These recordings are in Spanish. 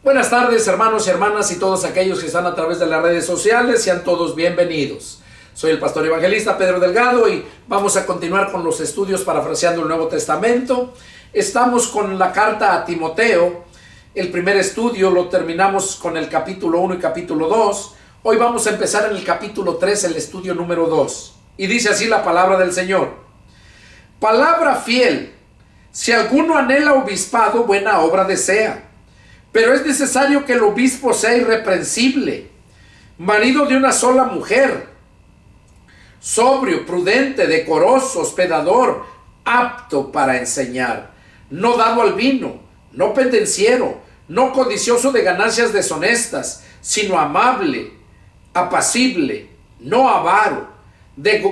Buenas tardes, hermanos y hermanas y todos aquellos que están a través de las redes sociales, sean todos bienvenidos. Soy el pastor evangelista Pedro Delgado y vamos a continuar con los estudios parafraseando el Nuevo Testamento. Estamos con la carta a Timoteo. El primer estudio lo terminamos con el capítulo 1 y capítulo 2. Hoy vamos a empezar en el capítulo 3, el estudio número 2. Y dice así la palabra del Señor. Palabra fiel. Si alguno anhela obispado, buena obra desea. Pero es necesario que el obispo sea irreprensible, marido de una sola mujer, sobrio, prudente, decoroso, hospedador, apto para enseñar, no dado al vino, no pendenciero, no codicioso de ganancias deshonestas, sino amable, apacible, no avaro,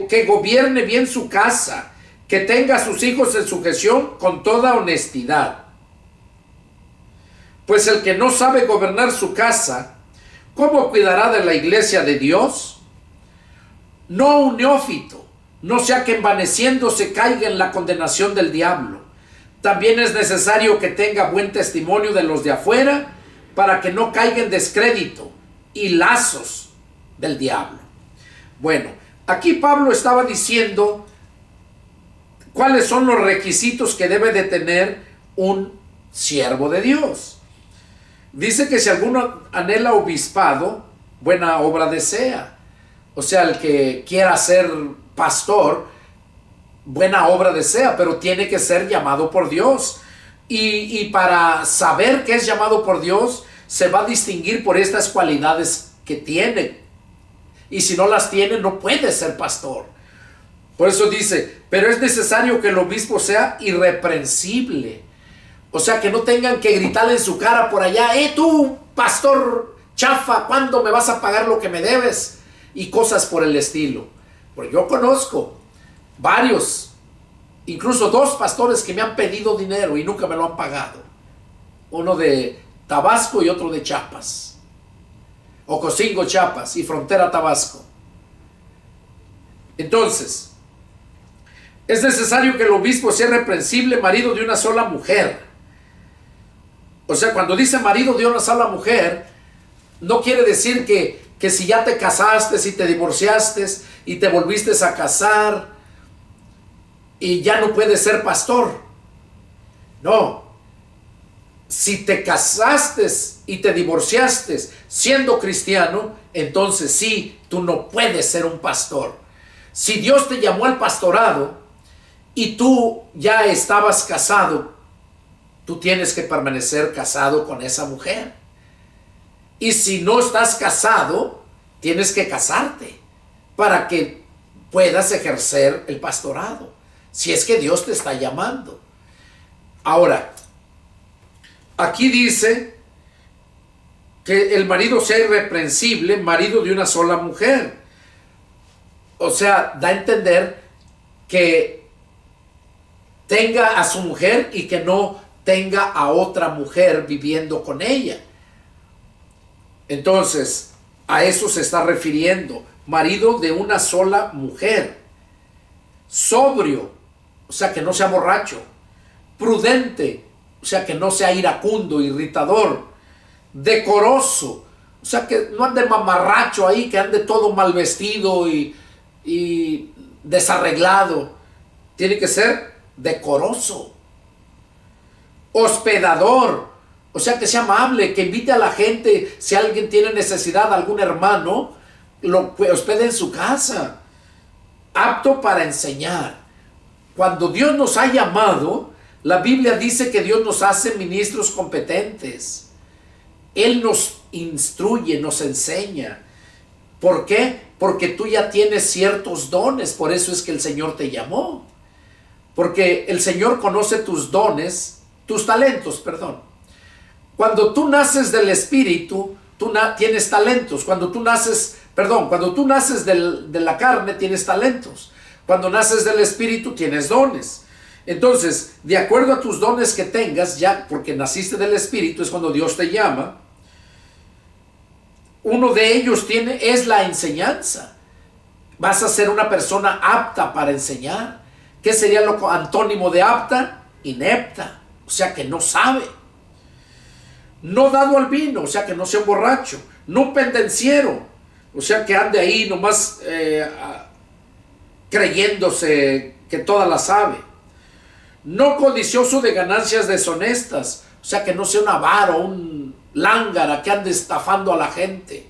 que gobierne bien su casa, que tenga a sus hijos en sujeción con toda honestidad. Pues el que no sabe gobernar su casa, ¿cómo cuidará de la iglesia de Dios? No un neófito, no sea que envaneciéndose caiga en la condenación del diablo. También es necesario que tenga buen testimonio de los de afuera, para que no caiga en descrédito y lazos del diablo. Bueno, aquí Pablo estaba diciendo cuáles son los requisitos que debe de tener un siervo de Dios. Dice que si alguno anhela obispado, buena obra desea. O sea, el que quiera ser pastor, buena obra desea, pero tiene que ser llamado por Dios. Y para saber que es llamado por Dios, se va a distinguir por estas cualidades que tiene. Y si no las tiene, no puede ser pastor. Por eso dice, pero es necesario que el obispo sea irreprensible. O sea, que no tengan que gritarle en su cara por allá, tú, pastor chafa, ¿cuándo me vas a pagar lo que me debes? Y cosas por el estilo. Porque yo conozco varios, incluso 2 pastores que me han pedido dinero y nunca me lo han pagado. Uno de Tabasco y otro de Chiapas. Ocosingo, Chiapas y frontera Tabasco. Entonces, es necesario que el obispo sea irreprensible, marido de una sola mujer. O sea, cuando dice marido de una sola mujer, no quiere decir que si ya te casaste, si te divorciaste y te volviste a casar y ya no puedes ser pastor. No. Si te casaste y te divorciaste siendo cristiano, entonces sí, tú no puedes ser un pastor. Si Dios te llamó al pastorado y tú ya estabas casado, tú tienes que permanecer casado con esa mujer. Y si no estás casado, tienes que casarte para que puedas ejercer el pastorado, si es que Dios te está llamando. Ahora, aquí dice que el marido sea irreprensible, marido de una sola mujer. O sea, da a entender que tenga a su mujer y que no tenga a otra mujer viviendo con ella. Entonces, a eso se está refiriendo. Marido de una sola mujer. Sobrio, o sea, que no sea borracho. Prudente, o sea, que no sea iracundo, irritador. Decoroso, o sea, que no ande mamarracho ahí, que ande todo mal vestido y desarreglado. Tiene que ser decoroso. Hospedador, o sea, que sea amable, que invite a la gente, si alguien tiene necesidad, algún hermano, lo hospede en su casa. Apto para enseñar. Cuando Dios nos ha llamado, la Biblia dice que Dios nos hace ministros competentes. Él nos instruye, nos enseña. ¿Por qué? Porque tú ya tienes ciertos dones, por eso es que el Señor te llamó. Porque el Señor conoce tus dones, tus talentos, perdón. Cuando tú naces del Espíritu, tú tienes talentos. Cuando tú naces de la carne, tienes talentos. Cuando naces del Espíritu, tienes dones. Entonces, de acuerdo a tus dones que tengas, ya porque naciste del Espíritu, es cuando Dios te llama. Uno de ellos es la enseñanza. Vas a ser una persona apta para enseñar. ¿Qué sería lo antónimo de apta? Inepta, o sea que no sabe. no dado al vino, o sea que no sea un borracho, no pendenciero, o sea que ande ahí nomás creyéndose que toda la sabe, no codicioso de ganancias deshonestas, o sea que no sea un avaro, un lángara que ande estafando a la gente,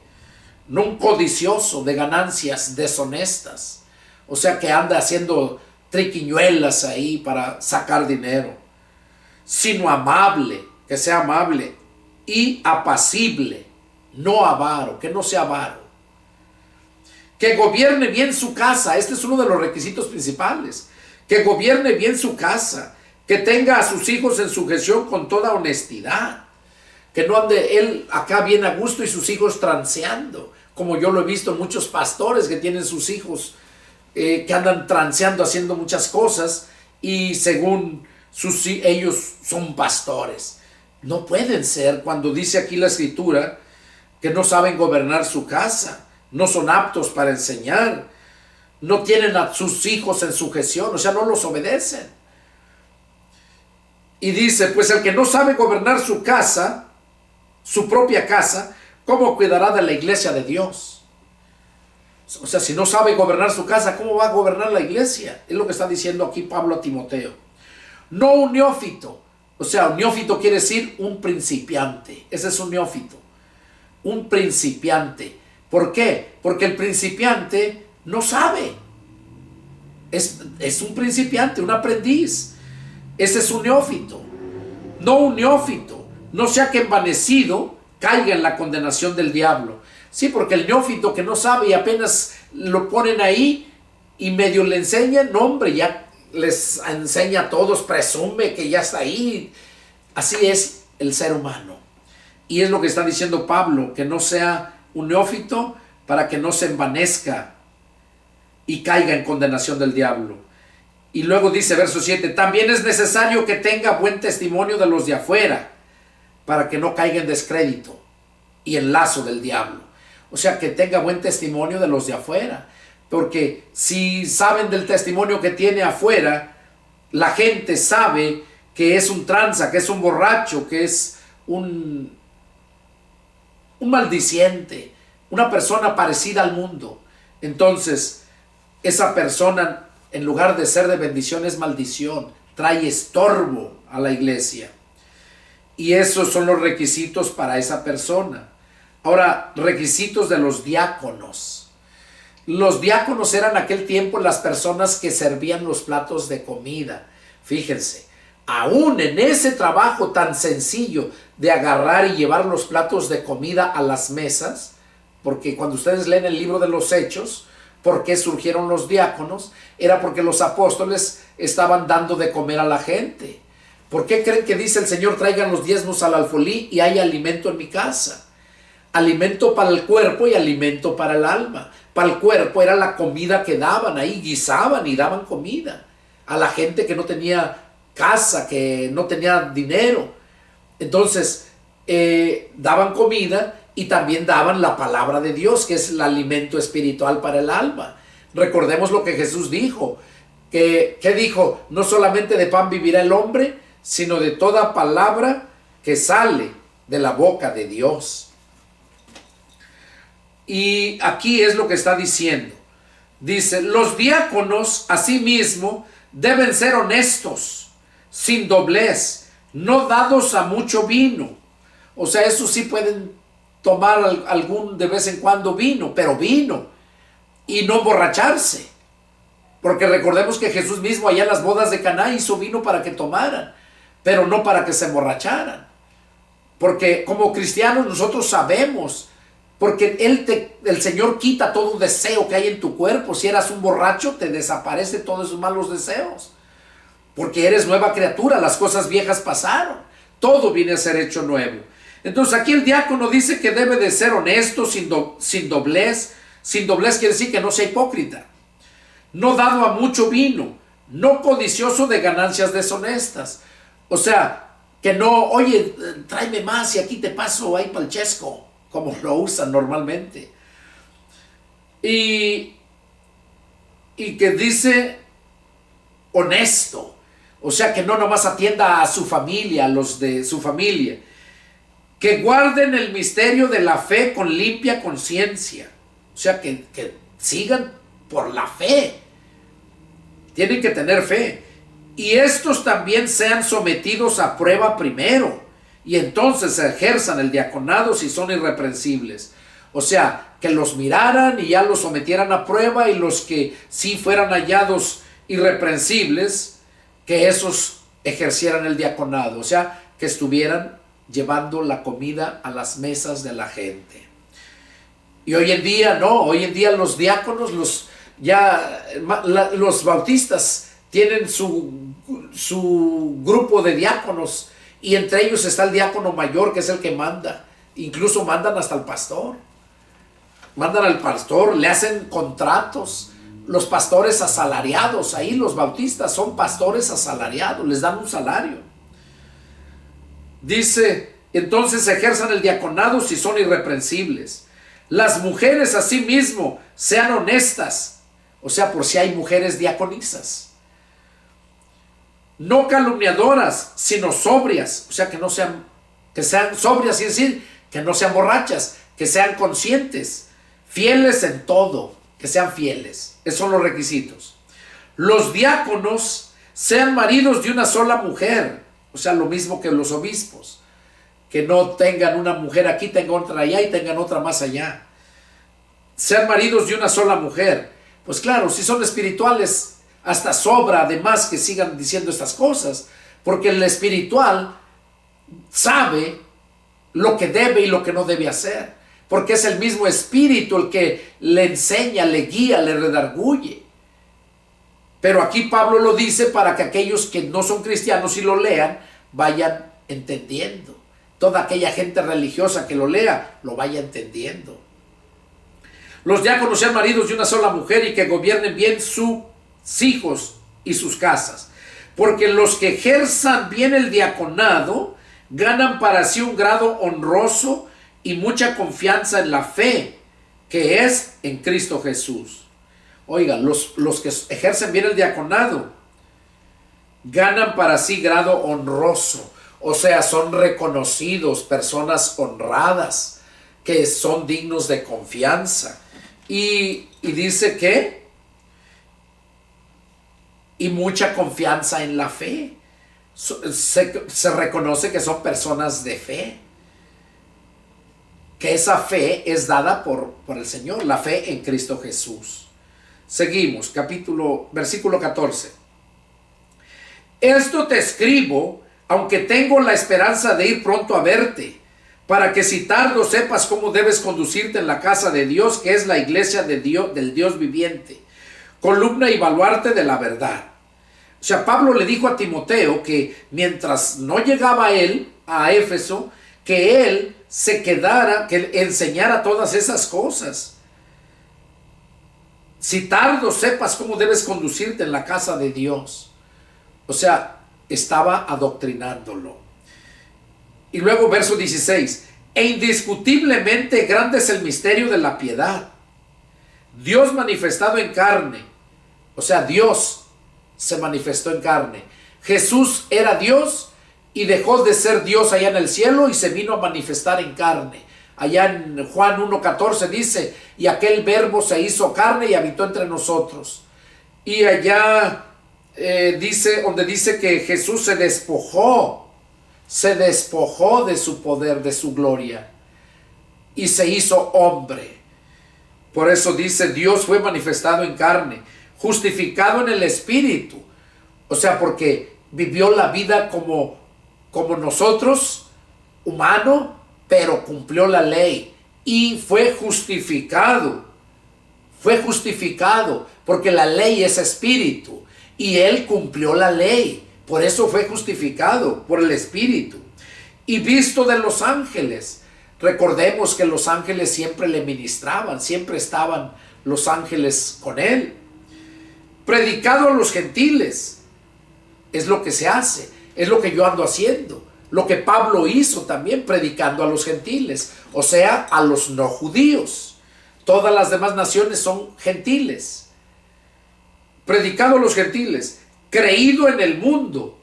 no un codicioso de ganancias deshonestas, o sea que anda haciendo triquiñuelas ahí para sacar dinero, sino amable, que sea amable, y apacible, no avaro, que no sea avaro, que gobierne bien su casa. Este es uno de los requisitos principales, que gobierne bien su casa, que tenga a sus hijos en sujeción con toda honestidad, que no ande él acá bien a gusto y sus hijos transeando, como yo lo he visto en muchos pastores que tienen sus hijos que andan transeando, haciendo muchas cosas, y según ellos son pastores. No pueden ser, cuando dice aquí la escritura que no saben gobernar su casa, no son aptos para enseñar, no tienen a sus hijos en sujeción, o sea, no los obedecen. Y dice, pues el que no sabe gobernar su casa, su propia casa, ¿cómo cuidará de la iglesia de Dios? O sea, si no sabe gobernar su casa, ¿cómo va a gobernar la iglesia? Es lo que está diciendo aquí Pablo a Timoteo. No un neófito. O sea, un neófito quiere decir un principiante. Ese es un neófito. Un principiante. ¿Por qué? Porque el principiante no sabe. Es un principiante, un aprendiz. Ese es un neófito. No un neófito. No sea que envanecido caiga en la condenación del diablo. Sí, porque el neófito que no sabe y apenas lo ponen ahí y medio le enseñan, no hombre, ya les enseña a todos, presume que ya está ahí. Así es el ser humano. Y es lo que está diciendo Pablo, que no sea un neófito para que no se envanezca y caiga en condenación del diablo. Y luego dice, verso 7, también es necesario que tenga buen testimonio de los de afuera, para que no caiga en descrédito y en lazo del diablo. O sea, que tenga buen testimonio de los de afuera. Porque si saben del testimonio que tiene afuera, la gente sabe que es un tranza, que es un borracho, que es un maldiciente, una persona parecida al mundo. Entonces, esa persona, en lugar de ser de bendición, es maldición, trae estorbo a la iglesia. Y esos son los requisitos para esa persona. Ahora, requisitos de los diáconos. Los diáconos eran en aquel tiempo las personas que servían los platos de comida. Fíjense, aún en ese trabajo tan sencillo de agarrar y llevar los platos de comida a las mesas, porque cuando ustedes leen el libro de los Hechos, ¿por qué surgieron los diáconos? Era porque los apóstoles estaban dando de comer a la gente. ¿Por qué creen que dice el Señor, traigan los diezmos al alfolí y hay alimento en mi casa? Alimento para el cuerpo y alimento para el alma. Para el cuerpo era la comida que daban ahí, guisaban y daban comida a la gente que no tenía casa, que no tenía dinero. Entonces, daban comida y también daban la palabra de Dios, que es el alimento espiritual para el alma. Recordemos lo que Jesús dijo, que dijo, no solamente de pan vivirá el hombre, sino de toda palabra que sale de la boca de Dios. Y aquí es lo que está diciendo. Dice, los diáconos asimismo deben ser honestos, sin doblez, no dados a mucho vino. O sea, eso sí pueden tomar algún de vez en cuando vino, pero vino y no emborracharse. Porque recordemos que Jesús mismo allá en las bodas de Caná hizo vino para que tomaran, pero no para que se emborracharan. Porque como cristianos nosotros sabemos, porque el Señor quita todo deseo que hay en tu cuerpo. Si eras un borracho, te desaparece todos esos malos deseos. Porque eres nueva criatura, las cosas viejas pasaron. Todo viene a ser hecho nuevo. Entonces aquí el diácono dice que debe de ser honesto, sin doblez. Sin doblez quiere decir que no sea hipócrita. No dado a mucho vino, no codicioso de ganancias deshonestas. O sea, que no, oye, tráeme más y aquí te paso ahí para el chesco, como lo usan normalmente. Y que dice honesto. O sea, que no nomás atienda a su familia, a los de su familia. que guarden el misterio de la fe con limpia conciencia. O sea, que sigan por la fe. Tienen que tener fe. Y estos también sean sometidos a prueba primero, y entonces ejerzan el diaconado si son irreprensibles. O sea, que los miraran y ya los sometieran a prueba, y los que sí fueran hallados irreprensibles, que esos ejercieran el diaconado. O sea, que estuvieran llevando la comida a las mesas de la gente. Y hoy en día no, hoy en día los diáconos, los bautistas tienen su grupo de diáconos, y entre ellos está el diácono mayor, que es el que manda. Incluso mandan hasta al pastor. Mandan al pastor, le hacen contratos. Los pastores asalariados, ahí los bautistas son pastores asalariados, les dan un salario. Dice, entonces ejerzan el diaconado si son irreprensibles. Las mujeres asimismo sean honestas. O sea, por si hay mujeres diaconisas. No calumniadoras, sino sobrias. O sea, que sean sobrias, es decir, que no sean borrachas, que sean conscientes, fieles en todo, que sean fieles. Esos son los requisitos. Los diáconos sean maridos de una sola mujer. O sea, lo mismo que los obispos. Que no tengan una mujer aquí, tengan otra allá y tengan otra más allá. Sean maridos de una sola mujer. Pues claro, si son espirituales, hasta sobra además que sigan diciendo estas cosas, porque el espiritual sabe lo que debe y lo que no debe hacer, porque es el mismo espíritu el que le enseña, le guía, le redarguye. Pero aquí Pablo lo dice para que aquellos que no son cristianos y lo lean vayan entendiendo. Toda aquella gente religiosa que lo lea lo vaya entendiendo. Los diáconos sean maridos de una sola mujer y que gobiernen bien sus hijos y sus casas, porque los que ejerzan bien el diaconado ganan para sí un grado honroso y mucha confianza en la fe que es en Cristo Jesús. Oigan, los que ejercen bien el diaconado ganan para sí grado honroso, o sea, son reconocidos, personas honradas, que son dignos de confianza. Y dice que y mucha confianza en la fe. Se reconoce que son personas de fe, que esa fe es dada por el Señor, la fe en Cristo Jesús. Seguimos, versículo 14. Esto te escribo, aunque tengo la esperanza de ir pronto a verte, para que si tardo sepas cómo debes conducirte en la casa de Dios, que es la iglesia de Dios, del Dios viviente, columna y baluarte de la verdad. O sea, Pablo le dijo a Timoteo que mientras no llegaba él a Éfeso, que él se quedara, que él enseñara todas esas cosas. Si tardo sepas cómo debes conducirte en la casa de Dios. O sea, estaba adoctrinándolo. Y luego verso 16. E indiscutiblemente grande es el misterio de la piedad. Dios manifestado en carne. O sea, Dios se manifestó en carne. Jesús era Dios y dejó de ser Dios allá en el cielo y se vino a manifestar en carne. Allá en Juan 1:14 dice, y aquel verbo se hizo carne y habitó entre nosotros. Y allá donde dice que Jesús se despojó de su poder, de su gloria, y se hizo hombre. Por eso dice, Dios fue manifestado en carne, justificado en el Espíritu. O sea, porque vivió la vida como nosotros, humano, pero cumplió la ley y fue justificado. Fue justificado porque la ley es espíritu y él cumplió la ley. Por eso fue justificado por el Espíritu. Y visto de los ángeles. Recordemos que los ángeles siempre le ministraban, siempre estaban los ángeles con él. Predicado a los gentiles. Es lo que se hace, es lo que yo ando haciendo. Lo que Pablo hizo también, predicando a los gentiles, o sea, a los no judíos. Todas las demás naciones son gentiles. Predicado a los gentiles, creído en el mundo.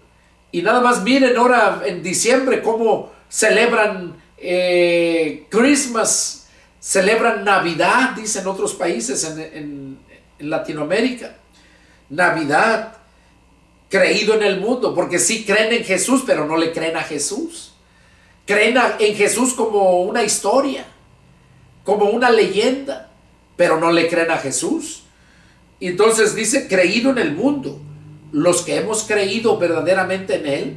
Y nada más miren ahora en diciembre cómo celebran Christmas, celebran Navidad, dicen otros países en Latinoamérica. Navidad, creído en el mundo, porque sí creen en Jesús, pero no le creen a Jesús. Creen en Jesús como una historia, como una leyenda, pero no le creen a Jesús. Y entonces dice, creído en el mundo. Los que hemos creído verdaderamente en Él,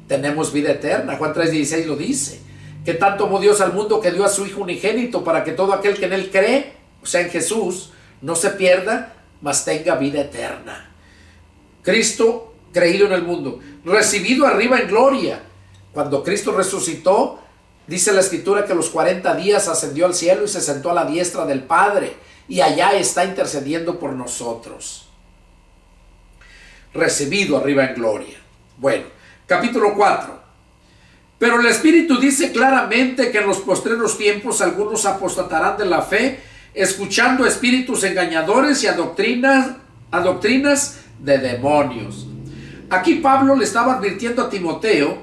tenemos vida eterna. Juan 3:16 lo dice, que tanto amó Dios al mundo que dio a su Hijo unigénito para que todo aquel que en Él cree, o sea en Jesús, no se pierda, mas tenga vida eterna. Cristo creído en el mundo, recibido arriba en gloria. Cuando Cristo resucitó, dice la Escritura que a los 40 días ascendió al cielo y se sentó a la diestra del Padre, y allá está intercediendo por nosotros. Recibido arriba en gloria. Bueno, capítulo 4. Pero el Espíritu dice claramente que en los postreros tiempos algunos apostatarán de la fe, escuchando espíritus engañadores y a doctrinas de demonios. Aquí Pablo le estaba advirtiendo a Timoteo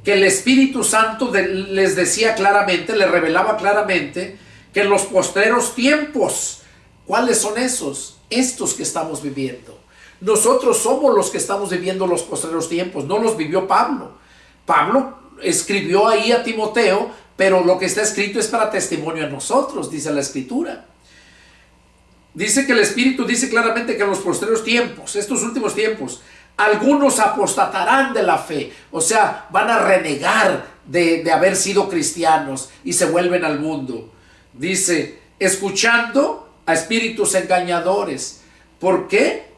que el Espíritu Santo les decía claramente, le revelaba claramente que en los postreros tiempos, ¿cuáles son esos? Estos que estamos viviendo. Nosotros somos los que estamos viviendo los postreros tiempos, no los vivió Pablo. Pablo escribió ahí a Timoteo, pero lo que está escrito es para testimonio a nosotros, dice la Escritura. Dice que el Espíritu dice claramente que en los postreros tiempos, estos últimos tiempos, algunos apostatarán de la fe, o sea, van a renegar de haber sido cristianos y se vuelven al mundo. Dice, escuchando a espíritus engañadores. ¿Por qué?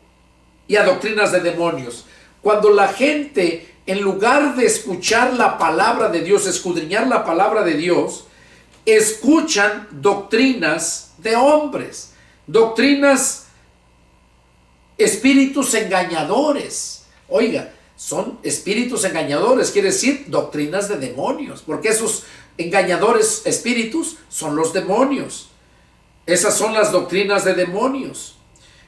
Y a doctrinas de demonios. Cuando la gente, en lugar de escuchar la palabra de Dios, escudriñar la palabra de Dios, escuchan doctrinas de hombres, doctrinas, espíritus engañadores. Oiga, son espíritus engañadores, quiere decir doctrinas de demonios, porque esos engañadores espíritus son los demonios. Esas son las doctrinas de demonios,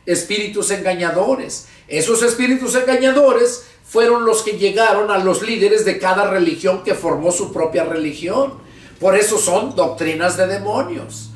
espíritus engañadores. Esos espíritus engañadores fueron los que llegaron a los líderes de cada religión que formó su propia religión. Por eso son doctrinas de demonios.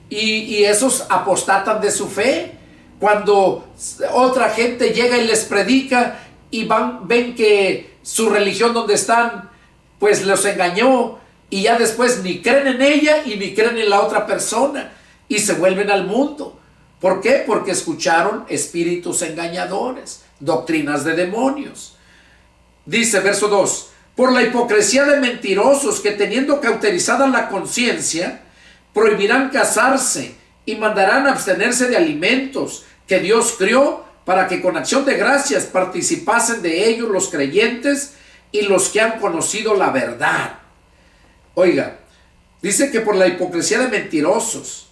Y esos apostatan de su fe. Cuando otra gente llega y les predica y ven que su religión donde están, pues los engañó, y ya después ni creen en ella y ni creen en la otra persona y se vuelven al mundo. ¿Por qué? Porque escucharon espíritus engañadores, doctrinas de demonios. Dice verso 2, por la hipocresía de mentirosos que teniendo cauterizada la conciencia, prohibirán casarse y mandarán abstenerse de alimentos que Dios crió para que con acción de gracias participasen de ellos los creyentes y los que han conocido la verdad. Oiga, dice que por la hipocresía de mentirosos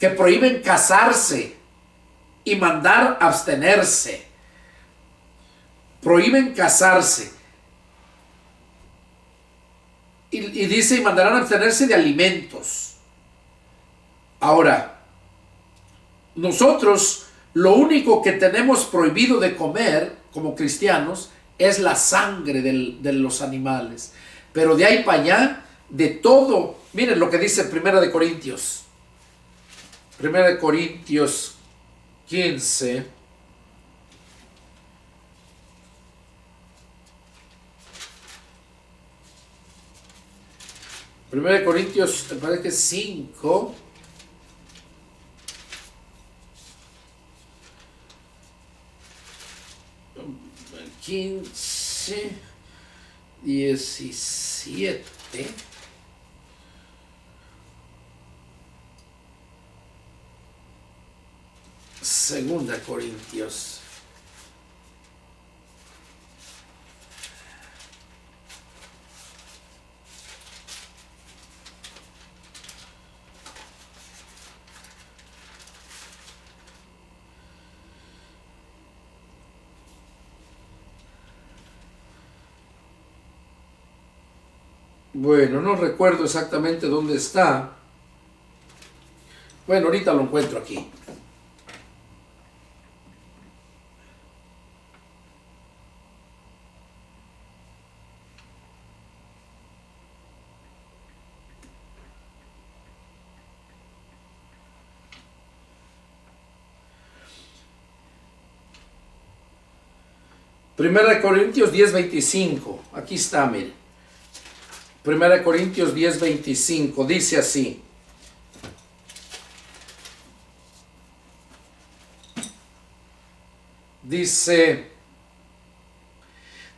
que prohíben casarse y mandar abstenerse. Prohíben casarse. Y dice, y mandarán abstenerse de alimentos. Ahora, nosotros lo único que tenemos prohibido de comer como cristianos es la sangre de los animales. Pero de ahí para allá, de todo, miren lo que dice 1 Corintios. 1 Corintios 15. Primera de Corintios, me parece que 5. ...15... 17... Segunda Corintios. Bueno, no recuerdo exactamente dónde está. Bueno, ahorita lo encuentro aquí. Primera de Corintios 10:25. Aquí está, mire. Primera de Corintios 10:25. Dice así. Dice: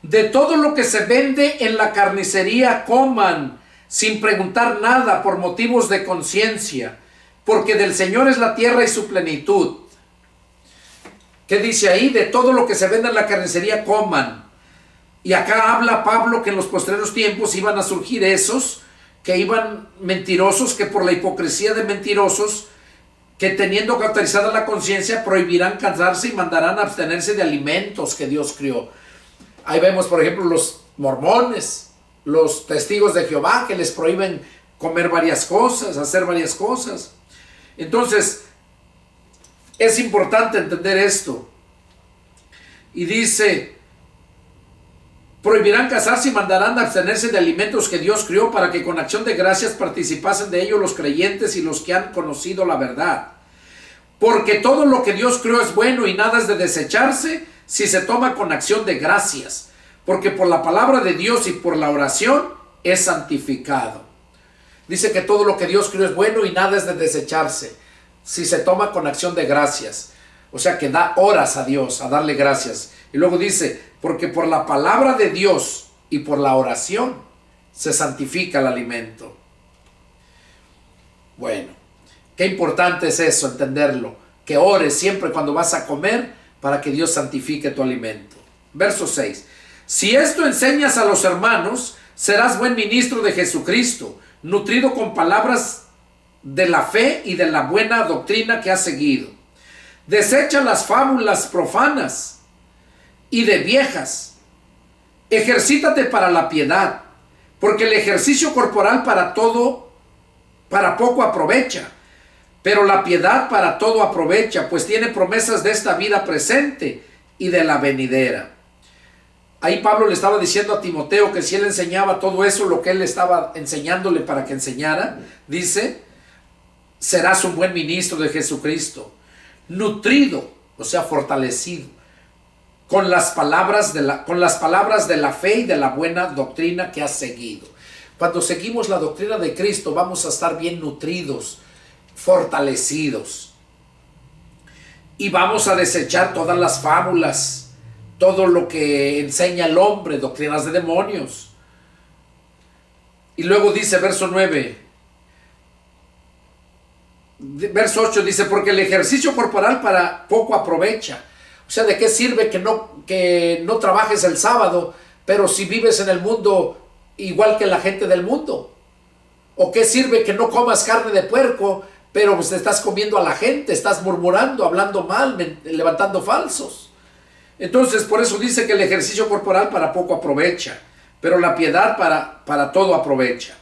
de todo lo que se vende en la carnicería coman, sin preguntar nada, por motivos de conciencia, porque del Señor es la tierra y su plenitud. ¿Qué dice ahí? De todo lo que se vende en la carnicería coman. Y acá habla Pablo que en los postreros tiempos iban a surgir esos que iban mentirosos, que por la hipocresía de mentirosos, que teniendo cauterizada la conciencia, prohibirán casarse y mandarán abstenerse de alimentos que Dios crió. Ahí vemos, por ejemplo, los mormones, los testigos de Jehová, que les prohíben comer varias cosas, hacer varias cosas. Entonces, es importante entender esto. Y dice: prohibirán casarse y mandarán abstenerse de alimentos que Dios crió, para que con acción de gracias participasen de ello los creyentes y los que han conocido la verdad. Porque todo lo que Dios crió es bueno y nada es de desecharse si se toma con acción de gracias, porque por la palabra de Dios y por la oración es santificado. Dice que todo lo que Dios crió es bueno y nada es de desecharse si se toma con acción de gracias. O sea que da horas a Dios, a darle gracias. Y luego dice: porque por la palabra de Dios y por la oración se santifica el alimento. Bueno, qué importante es eso, entenderlo. Que ores siempre cuando vas a comer para que Dios santifique tu alimento. Verso 6. Si esto enseñas a los hermanos, serás buen ministro de Jesucristo, nutrido con palabras de la fe y de la buena doctrina que has seguido. Desecha las fábulas profanas y de viejas. Ejercítate para la piedad, porque el ejercicio corporal para poco aprovecha, pero la piedad para todo aprovecha, pues tiene promesas de esta vida presente y de la venidera. Ahí Pablo le estaba diciendo a Timoteo que si él enseñaba todo eso, lo que él estaba enseñándole para que enseñara, dice: serás un buen ministro de Jesucristo, nutrido, o sea, fortalecido, con las palabras de la fe y de la buena doctrina que has seguido. Cuando seguimos la doctrina de Cristo, vamos a estar bien nutridos, fortalecidos, y vamos a desechar todas las fábulas, todo lo que enseña el hombre, doctrinas de demonios. Y luego dice, verso 9, verso 8, dice: porque el ejercicio corporal para poco aprovecha. O sea, ¿de qué sirve que no trabajes el sábado, pero si vives en el mundo igual que la gente del mundo? ¿O qué sirve que no comas carne de puerco, pero pues te estás comiendo a la gente, estás murmurando, hablando mal, levantando falsos? Entonces, por eso dice que el ejercicio corporal para poco aprovecha, pero la piedad para todo aprovecha.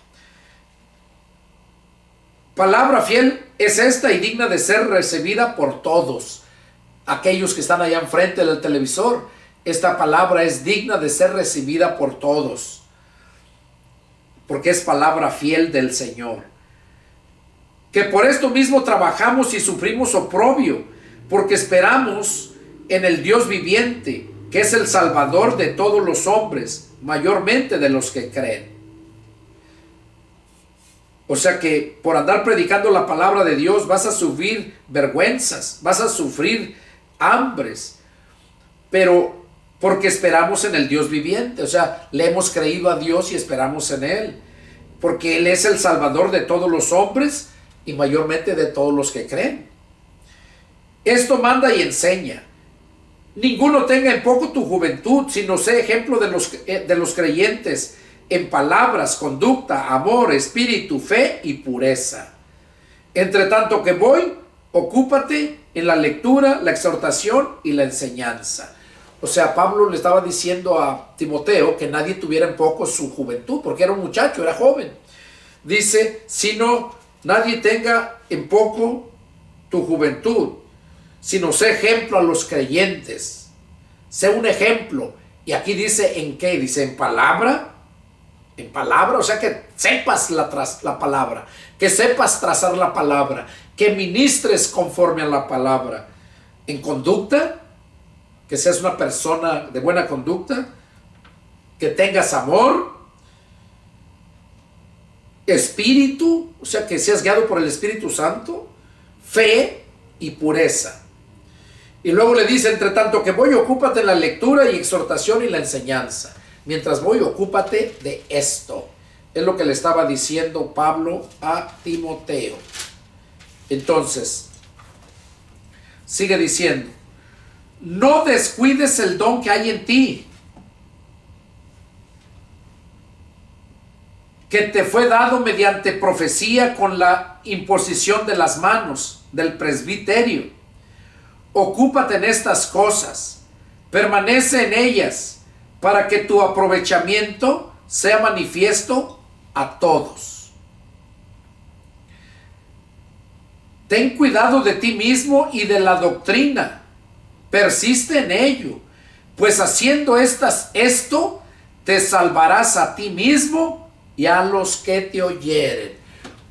Palabra fiel es esta y digna de ser recibida por todos. Aquellos que están allá enfrente del televisor, esta palabra es digna de ser recibida por todos, porque es palabra fiel del Señor. Que por esto mismo trabajamos y sufrimos oprobio, porque esperamos en el Dios viviente, que es el Salvador de todos los hombres, mayormente de los que creen. O sea que por andar predicando la palabra de Dios vas a sufrir vergüenzas, vas a sufrir hambres, pero porque esperamos en el Dios viviente. O sea, le hemos creído a Dios y esperamos en Él, porque Él es el Salvador de todos los hombres y mayormente de todos los que creen. Esto manda y enseña: ninguno tenga en poco tu juventud, sino sé ejemplo de los creyentes en palabras, conducta, amor, espíritu, fe y pureza. Entre tanto que voy, ocúpate en la lectura, la exhortación y la enseñanza. O sea, Pablo le estaba diciendo a Timoteo que nadie tuviera en poco su juventud, porque era un muchacho, era joven. Dice: sino nadie tenga en poco tu juventud, sino sé ejemplo a los creyentes. Sé un ejemplo. Y aquí dice: ¿en qué? Dice: en palabra. En palabra, o sea que sepas la palabra, que sepas trazar la palabra, que ministres conforme a la palabra. En conducta, que seas una persona de buena conducta, que tengas amor, espíritu, o sea, que seas guiado por el Espíritu Santo, fe y pureza. Y luego le dice, entre tanto que voy, ocúpate en la lectura y exhortación y la enseñanza. Mientras voy, ocúpate de esto. Es lo que le estaba diciendo Pablo a Timoteo. Entonces, sigue diciendo, no descuides el don que hay en ti, que te fue dado mediante profecía con la imposición de las manos del presbiterio. Ocúpate en estas cosas, permanece en ellas, para que tu aprovechamiento sea manifiesto a todos. Ten cuidado de ti mismo y de la doctrina, persiste en ello, pues haciendo esto, te salvarás a ti mismo y a los que te oyeren.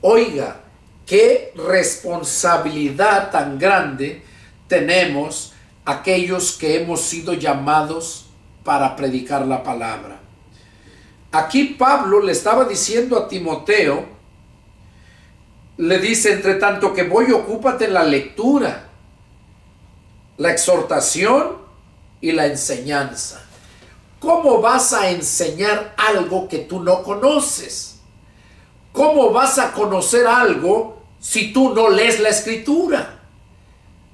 Oiga, qué responsabilidad tan grande tenemos aquellos que hemos sido llamados para predicar la palabra. Aquí Pablo le estaba diciendo a Timoteo, le dice, entre tanto que voy, ocúpate en la lectura, la exhortación y la enseñanza. ¿Cómo vas a enseñar algo que tú no conoces? ¿Cómo vas a conocer algo si tú no lees la Escritura?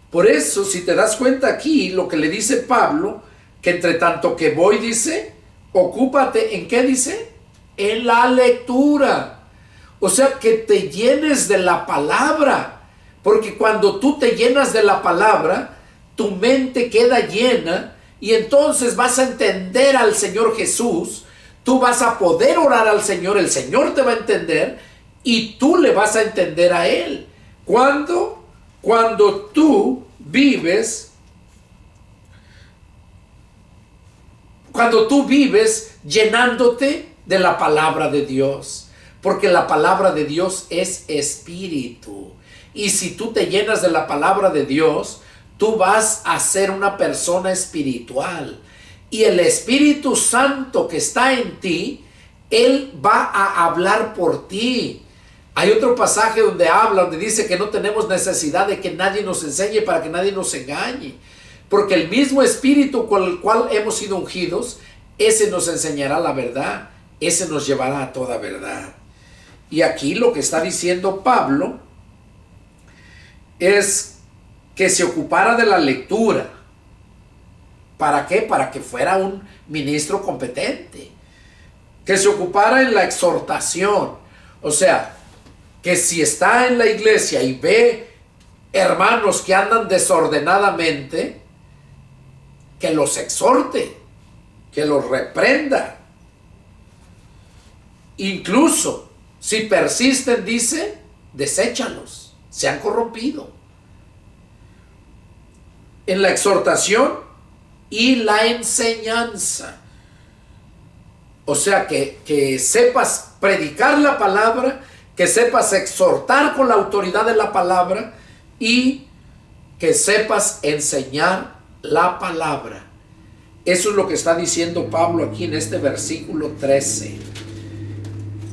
Por eso, si te das cuenta aquí, lo que le dice Pablo, que entre tanto que voy, dice, ocúpate, ¿en qué dice? En la lectura. O sea, que te llenes de la palabra, porque cuando tú te llenas de la palabra, tu mente queda llena y entonces vas a entender al Señor Jesús, tú vas a poder orar al Señor, el Señor te va a entender y tú le vas a entender a Él. ¿Cuándo? Cuando tú vives llenándote de la palabra de Dios, porque la palabra de Dios es espíritu. Y si tú te llenas de la palabra de Dios, tú vas a ser una persona espiritual. Y el Espíritu Santo que está en ti, Él va a hablar por ti. Hay otro pasaje donde dice que no tenemos necesidad de que nadie nos enseñe para que nadie nos engañe. Porque el mismo Espíritu con el cual hemos sido ungidos, ese nos enseñará la verdad, ese nos llevará a toda verdad. Y aquí lo que está diciendo Pablo es que se ocupara de la lectura. ¿Para qué? Para que fuera un ministro competente. Que se ocupara en la exhortación. O sea, que si está en la iglesia y ve hermanos que andan desordenadamente, que los exhorte, que los reprenda. Incluso si persisten, dice, deséchalos, se han corrompido. En la exhortación y la enseñanza. O sea, que sepas predicar la palabra, que sepas exhortar con la autoridad de la palabra y que sepas enseñar la palabra. Eso es lo que está diciendo Pablo aquí en este versículo 13.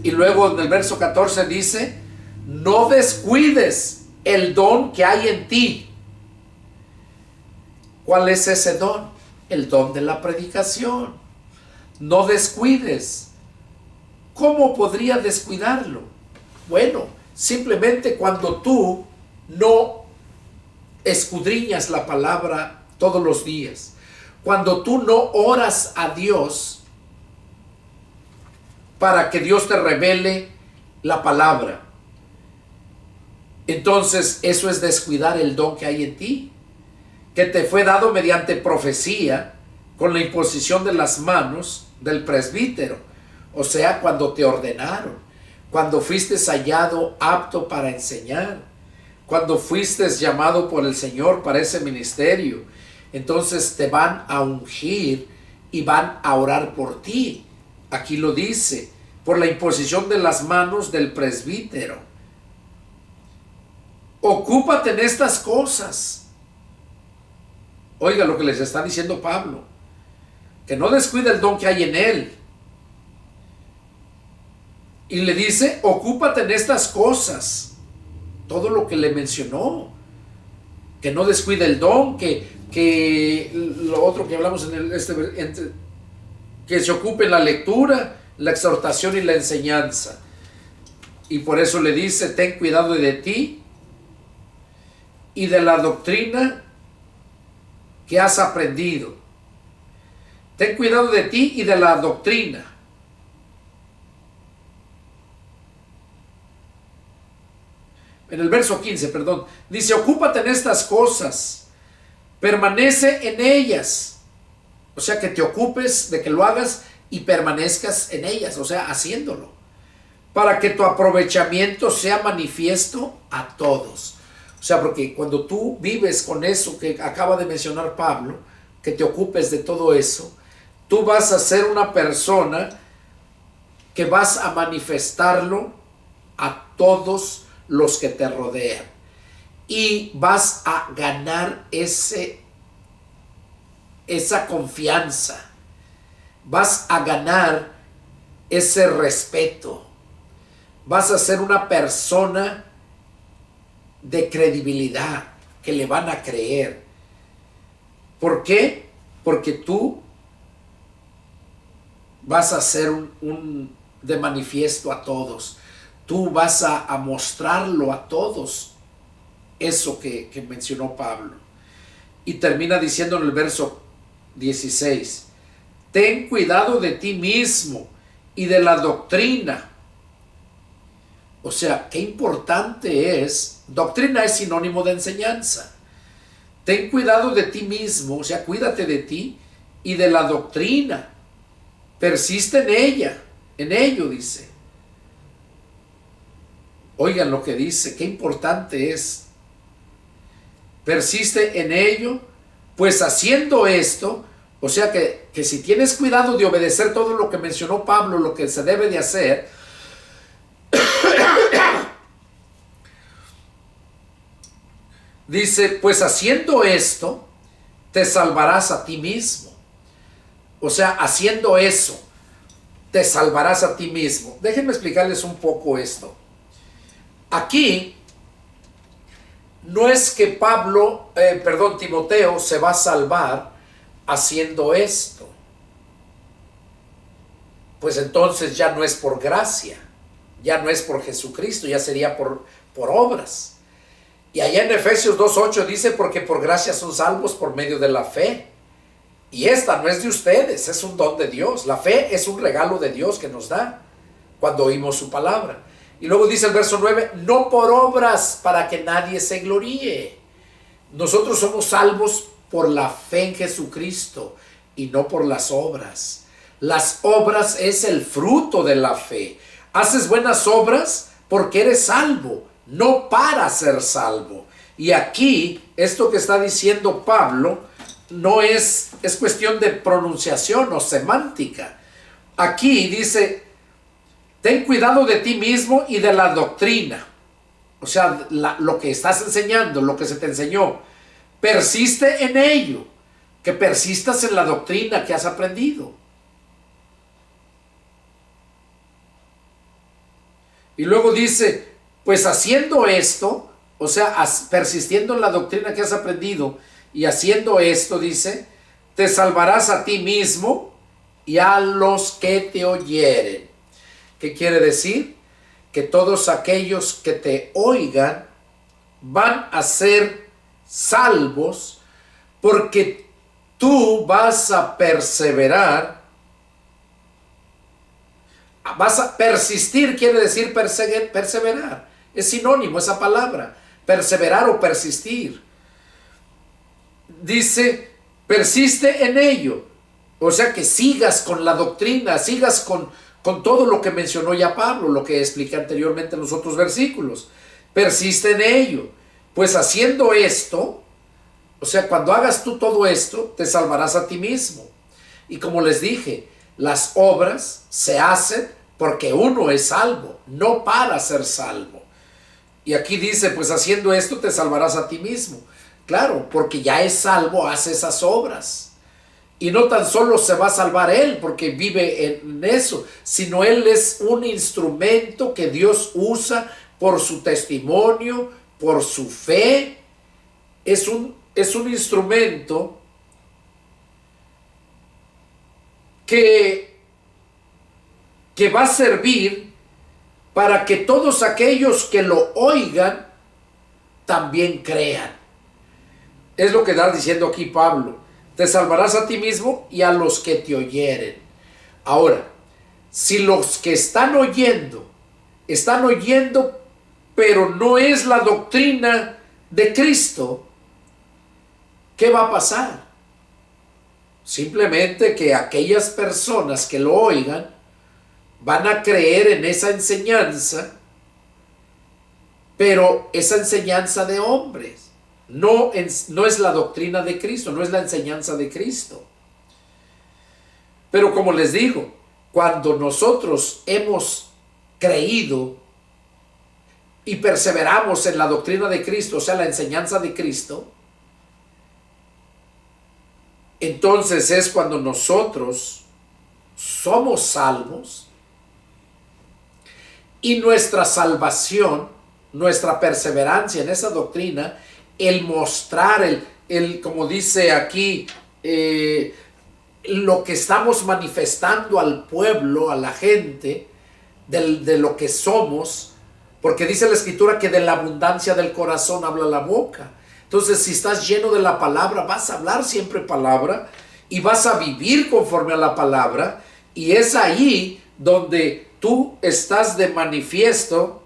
Y luego en el verso 14 dice, no descuides el don que hay en ti. ¿Cuál es ese don? El don de la predicación. No descuides. ¿Cómo podría descuidarlo? Bueno, simplemente cuando tú no escudriñas la palabra todos los días, cuando tú no oras a Dios para que Dios te revele la palabra, entonces eso es descuidar el don que hay en ti, que te fue dado mediante profecía con la imposición de las manos del presbítero. O sea, cuando te ordenaron, cuando fuiste hallado apto para enseñar, cuando fuiste llamado por el Señor para ese ministerio, entonces te van a ungir y van a orar por ti. Aquí lo dice, por la imposición de las manos del presbítero. Ocúpate en estas cosas. Oiga lo que les está diciendo Pablo, que no descuide el don que hay en él. Y le dice, ocúpate en estas cosas, todo lo que le mencionó, que no descuide el don, que lo otro que hablamos que se ocupe en la lectura, la exhortación y la enseñanza. Y por eso le dice, ten cuidado de ti y de la doctrina que has aprendido. Ten cuidado de ti y de la doctrina. En el verso 15, perdón, dice, ocúpate en estas cosas, permanece en ellas. O sea, que te ocupes de que lo hagas y permanezcas en ellas, o sea, haciéndolo, para que tu aprovechamiento sea manifiesto a todos. O sea, porque cuando tú vives con eso que acaba de mencionar Pablo, que te ocupes de todo eso, tú vas a ser una persona que vas a manifestarlo a todos los que te rodean, y vas a ganar esa confianza, vas a ganar ese respeto, vas a ser una persona de credibilidad, que le van a creer. ¿Por qué? Porque tú vas a ser un de manifiesto a todos. Tú vas a mostrarlo a todos, eso que mencionó Pablo. Y termina diciendo en el verso 16, ten cuidado de ti mismo y de la doctrina. O sea, qué importante es, doctrina es sinónimo de enseñanza. Ten cuidado de ti mismo, o sea, cuídate de ti y de la doctrina. Persiste en ella, en ello, dice. Oigan lo que dice, qué importante es. Persiste en ello, pues haciendo esto, o sea que si tienes cuidado de obedecer todo lo que mencionó Pablo, lo que se debe de hacer, dice, pues haciendo esto, te salvarás a ti mismo. O sea, haciendo eso, te salvarás a ti mismo. Déjenme explicarles un poco esto. Aquí no es que Timoteo se va a salvar haciendo esto. Pues entonces ya no es por gracia, ya no es por Jesucristo, ya sería por obras. Y allá en Efesios 2:8 dice, porque por gracia son salvos por medio de la fe. Y esta no es de ustedes, es un don de Dios. La fe es un regalo de Dios que nos da cuando oímos su palabra. Y luego dice el verso 9, no por obras para que nadie se gloríe. Nosotros somos salvos por la fe en Jesucristo y no por las obras. Las obras es el fruto de la fe. Haces buenas obras porque eres salvo, no para ser salvo. Y aquí, esto que está diciendo Pablo, no es cuestión de pronunciación o semántica. Aquí dice, ten cuidado de ti mismo y de la doctrina. O sea, lo que estás enseñando, lo que se te enseñó. Persiste en ello. Que persistas en la doctrina que has aprendido. Y luego dice, pues haciendo esto, o sea, persistiendo en la doctrina que has aprendido y haciendo esto, dice, te salvarás a ti mismo y a los que te oyeren. ¿Qué quiere decir? Que todos aquellos que te oigan van a ser salvos porque tú vas a perseverar. Vas a persistir, quiere decir perseverar. Es sinónimo esa palabra, perseverar o persistir. Dice, persiste en ello. O sea que sigas con la doctrina, sigas con todo lo que mencionó ya Pablo, lo que expliqué anteriormente en los otros versículos. Persiste en ello. Pues haciendo esto, o sea, cuando hagas tú todo esto, te salvarás a ti mismo. Y como les dije, las obras se hacen porque uno es salvo, no para ser salvo. Y aquí dice, pues haciendo esto te salvarás a ti mismo. Claro, porque ya es salvo, hace esas obras. Y no tan solo se va a salvar él porque vive en eso, sino él es un instrumento que Dios usa por su testimonio, por su fe. Es un instrumento que va a servir para que todos aquellos que lo oigan también crean. Es lo que está diciendo aquí Pablo. Te salvarás a ti mismo y a los que te oyeren. Ahora, si los que están oyendo, pero no es la doctrina de Cristo, ¿qué va a pasar? Simplemente que aquellas personas que lo oigan van a creer en esa enseñanza, pero esa enseñanza de hombres. No es la doctrina de Cristo, no es la enseñanza de Cristo. Pero como les digo, cuando nosotros hemos creído y perseveramos en la doctrina de Cristo, o sea, la enseñanza de Cristo, entonces es cuando nosotros somos salvos y nuestra salvación, nuestra perseverancia en esa doctrina, el mostrar, como dice aquí, lo que estamos manifestando al pueblo, a la gente, de lo que somos, porque dice la Escritura que de la abundancia del corazón habla la boca. Entonces, si estás lleno de la palabra, vas a hablar siempre palabra y vas a vivir conforme a la palabra, y es ahí donde tú estás de manifiesto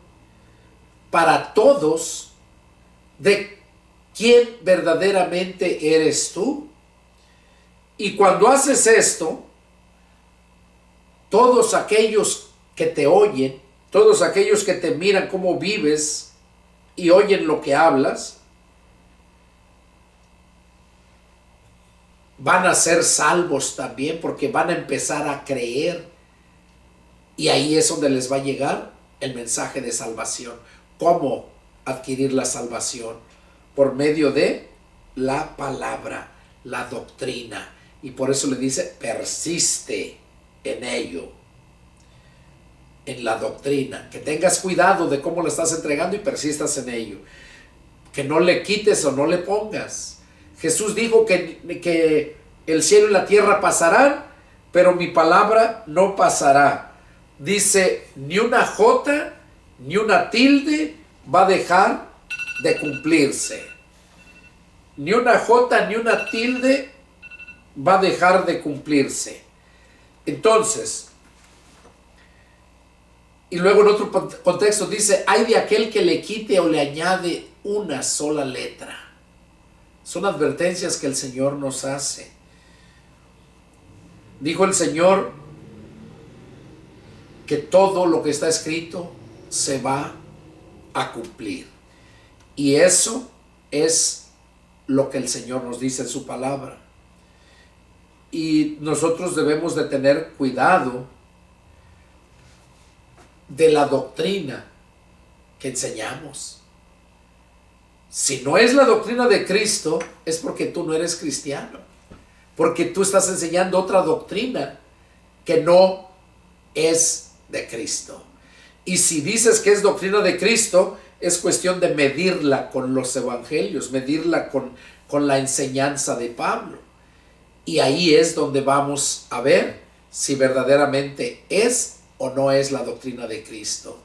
para todos de quién verdaderamente eres tú. Y cuando haces esto, todos aquellos que te oyen, todos aquellos que te miran cómo vives y oyen lo que hablas, van a ser salvos también, porque van a empezar a creer. Y ahí es donde les va a llegar el mensaje de salvación. ¿Cómo adquirir la salvación? Por medio de la palabra, la doctrina. Y por eso le dice, persiste en ello, en la doctrina. Que tengas cuidado de cómo lo estás entregando y persistas en ello. Que no le quites o no le pongas. Jesús dijo que el cielo y la tierra pasarán, pero mi palabra no pasará. Dice, ni una jota, ni una tilde va a dejar de cumplirse. Ni una jota, ni una tilde va a dejar de cumplirse. Entonces, y luego en otro contexto dice, hay de aquel que le quite o le añade una sola letra. Son advertencias que el Señor nos hace. Dijo el Señor que todo lo que está escrito se va a cumplir. Y eso es lo que el Señor nos dice en su palabra. Y nosotros debemos de tener cuidado de la doctrina que enseñamos. Si no es la doctrina de Cristo, es porque tú no eres cristiano. Porque tú estás enseñando otra doctrina que no es de Cristo. Y si dices que es doctrina de Cristo, es cuestión de medirla con los evangelios, medirla con la enseñanza de Pablo. Y ahí es donde vamos a ver si verdaderamente es o no es la doctrina de Cristo.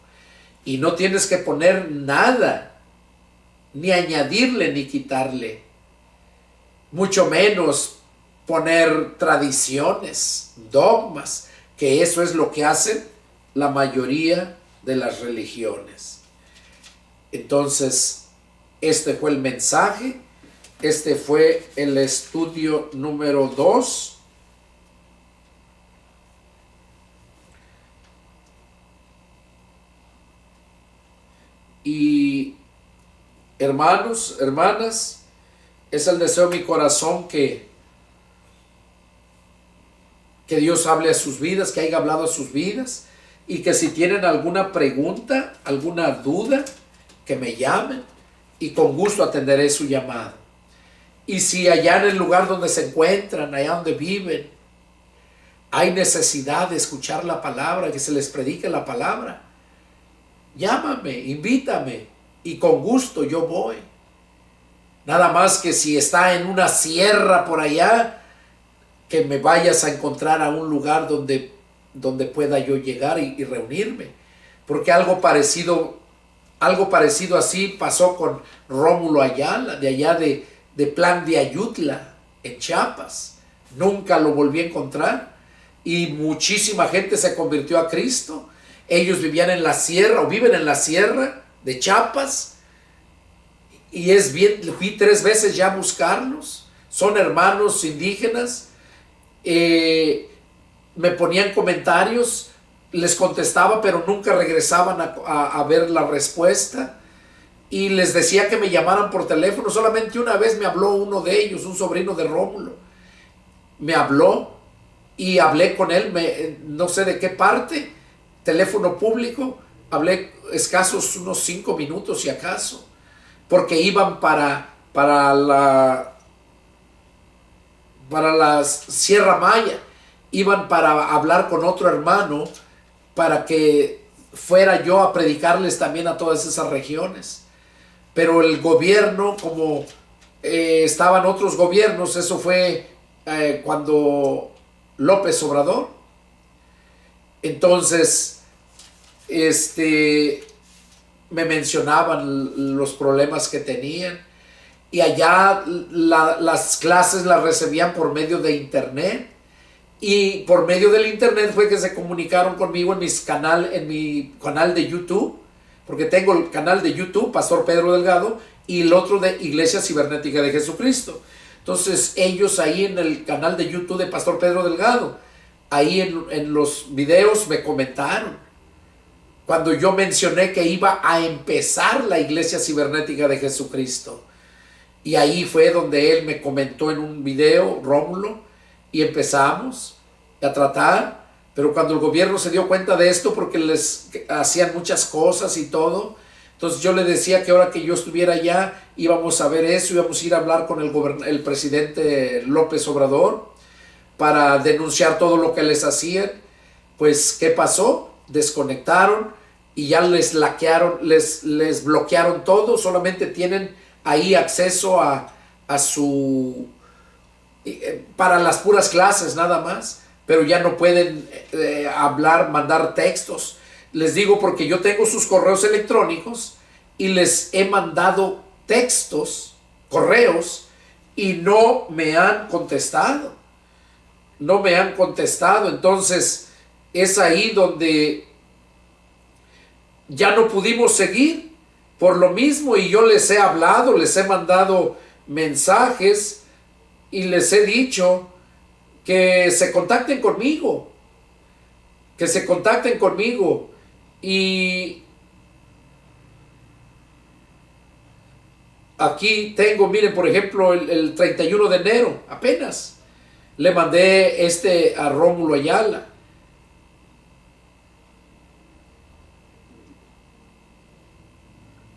Y no tienes que poner nada, ni añadirle ni quitarle, mucho menos poner tradiciones, dogmas, que eso es lo que hacen la mayoría de las religiones. Entonces, este fue el mensaje, este fue el estudio número 2. Y hermanos, hermanas, es el deseo de mi corazón que Dios hable a sus vidas, que haya hablado a sus vidas, y que si tienen alguna pregunta, alguna duda, que me llamen y con gusto atenderé su llamado. Y si allá en el lugar donde se encuentran, allá donde viven, hay necesidad de escuchar la palabra, que se les predique la palabra, llámame, invítame y con gusto yo voy. Nada más que si está en una sierra por allá, que me vayas a encontrar a un lugar donde pueda yo llegar y reunirme. Porque algo parecido así pasó con Rómulo Ayala, de allá de Plan de Ayutla, en Chiapas. Nunca lo volví a encontrar y muchísima gente se convirtió a Cristo. Ellos vivían en la sierra o viven en la sierra de Chiapas y fui 3 veces ya a buscarlos. Son hermanos indígenas. Me ponían comentarios, les contestaba, pero nunca regresaban a ver la respuesta. Y les decía que me llamaran por teléfono. Solamente una vez me habló uno de ellos, un sobrino de Rómulo. Me habló y hablé con él, no sé de qué parte, teléfono público. Hablé escasos unos 5 minutos si acaso, porque iban para la Sierra Maya. Iban para hablar con otro hermano para que fuera yo a predicarles también a todas esas regiones. Pero el gobierno, como estaban otros gobiernos, eso fue cuando López Obrador. Entonces, me mencionaban los problemas que tenían. Y allá las clases las recibían por medio de internet. Y por medio del internet fue que se comunicaron conmigo en mi canal de YouTube. Porque tengo el canal de YouTube, Pastor Pedro Delgado, y el otro de Iglesia Cibernética de Jesucristo. Entonces ellos ahí en el canal de YouTube de Pastor Pedro Delgado, ahí en los videos me comentaron. Cuando yo mencioné que iba a empezar la Iglesia Cibernética de Jesucristo. Y ahí fue donde él me comentó en un video, Rómulo, y empezamos a tratar. Pero cuando el gobierno se dio cuenta de esto, porque les hacían muchas cosas y todo, entonces yo le decía que ahora que yo estuviera allá, íbamos a ver eso, íbamos a ir a hablar con el presidente López Obrador para denunciar todo lo que les hacían. Pues, ¿qué pasó? Desconectaron y ya les bloquearon todo. Solamente tienen ahí acceso a su... para las puras clases nada más. Pero ya no pueden hablar, mandar textos. Les digo porque yo tengo sus correos electrónicos y les he mandado textos, correos, y no me han contestado. No me han contestado. Entonces es ahí donde ya no pudimos seguir por lo mismo. Y yo les he hablado, les he mandado mensajes y les he dicho que se contacten conmigo, y aquí tengo, miren, por ejemplo, el 31 de enero, apenas, le mandé a Rómulo Ayala.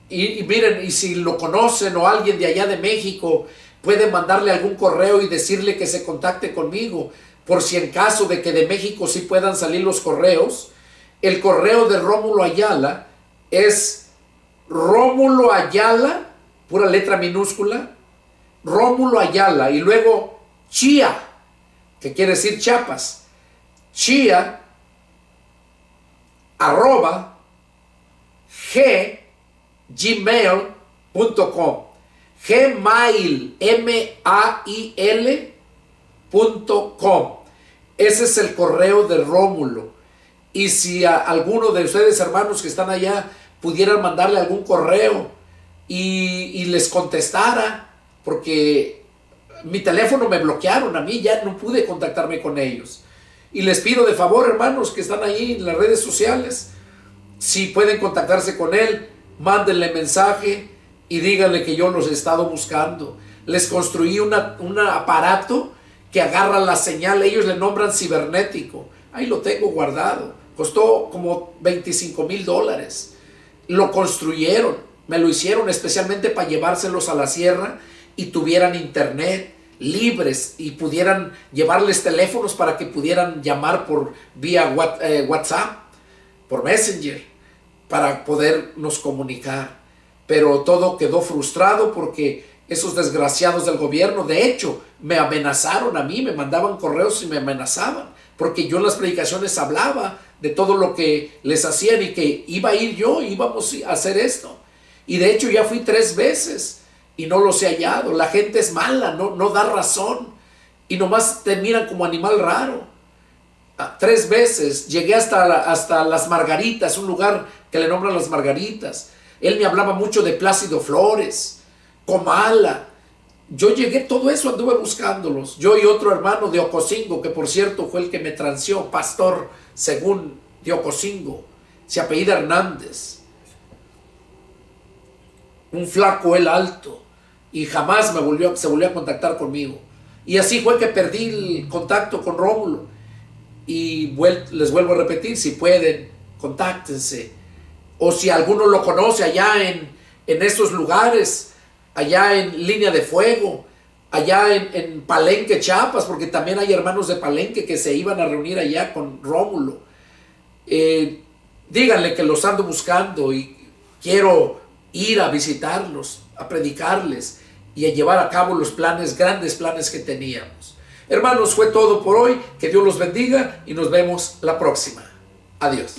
Y miren, y si lo conocen o alguien de allá de México, puede mandarle algún correo y decirle que se contacte conmigo, por si en caso de que de México sí puedan salir los correos. El correo de Rómulo Ayala es Rómulo Ayala, pura letra minúscula, Rómulo Ayala, y luego Chía, que quiere decir Chiapas, Chía, @ gmail.com, gmail.com. Ese es el correo de Rómulo. Y si a alguno de ustedes, hermanos que están allá, pudieran mandarle algún correo y les contestara, porque mi teléfono me bloquearon, a mí ya no pude contactarme con ellos. Y les pido de favor, hermanos que están ahí en las redes sociales, si pueden contactarse con él, mándenle mensaje y díganle que yo los he estado buscando. Les construí un aparato que agarra la señal, ellos le nombran cibernético. Ahí lo tengo guardado. Costó como $25,000. Lo construyeron, me lo hicieron especialmente para llevárselos a la sierra y tuvieran internet libres y pudieran llevarles teléfonos para que pudieran llamar por vía WhatsApp, por Messenger, para podernos comunicar. Pero todo quedó frustrado porque esos desgraciados del gobierno, de hecho, me amenazaron a mí, me mandaban correos y me amenazaban, porque yo en las predicaciones hablaba de todo lo que les hacían y que iba a ir yo, íbamos a hacer esto. Y de hecho ya fui 3 veces y no los he hallado. La gente es mala, no da razón y nomás te miran como animal raro. 3 veces llegué hasta Las Margaritas, un lugar que le nombran Las Margaritas. Él me hablaba mucho de Plácido Flores, Comala. Yo llegué, todo eso anduve buscándolos. Yo y otro hermano de Ocosingo, que por cierto fue el que me transió, pastor según de Ocosingo, se apellida Hernández. Un flaco, él alto, y jamás se volvió a contactar conmigo. Y así fue que perdí el contacto con Rómulo. Y les vuelvo a repetir, si pueden, contáctense. O si alguno lo conoce allá en esos lugares, allá en Línea de Fuego, allá en Palenque, Chiapas, porque también hay hermanos de Palenque que se iban a reunir allá con Rómulo. Díganle que los ando buscando y quiero ir a visitarlos, a predicarles y a llevar a cabo los grandes planes que teníamos. Hermanos, fue todo por hoy. Que Dios los bendiga y nos vemos la próxima. Adiós.